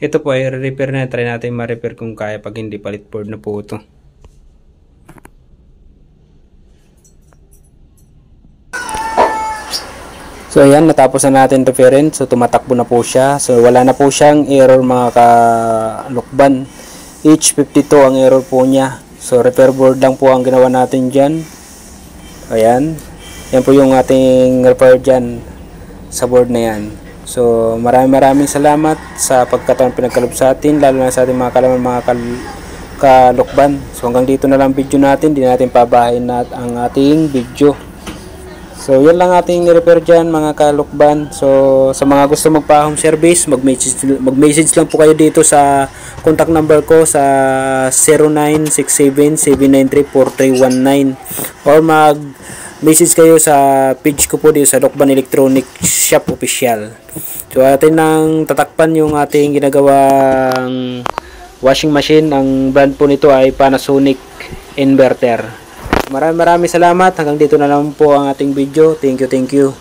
Ito po ay repair na. Try natin ma-repair kung kaya, pag hindi palit board na po ito. So ayan, natapos na natin repairin. So tumatakbo na po siya. So wala na po siyang error mga kalukban. H52 ang error po niya. So repair board lang po ang ginawa natin dyan. Ayan. Yan po yung ating repair dyan sa board na yan. So maraming salamat sa pagkataon pinagkalob sa atin, lalo na sa ating mga kalaman, mga kalukban. So hanggang dito na lang video natin. Di natin pabahain ang ating video. So yan lang ating repair dyan mga kalukban. So sa mga gusto magpa-home service, mag-message lang po kayo dito sa contact number ko sa 0967-793-4319 or mag-message kayo sa page ko po dito sa Lokban Electronic Shop Official. So atin nang tatakpan yung ating ginagawang washing machine. Ang brand po nito ay Panasonic Inverter. Maraming salamat. Hanggang dito na lang po ang ating video. Thank you.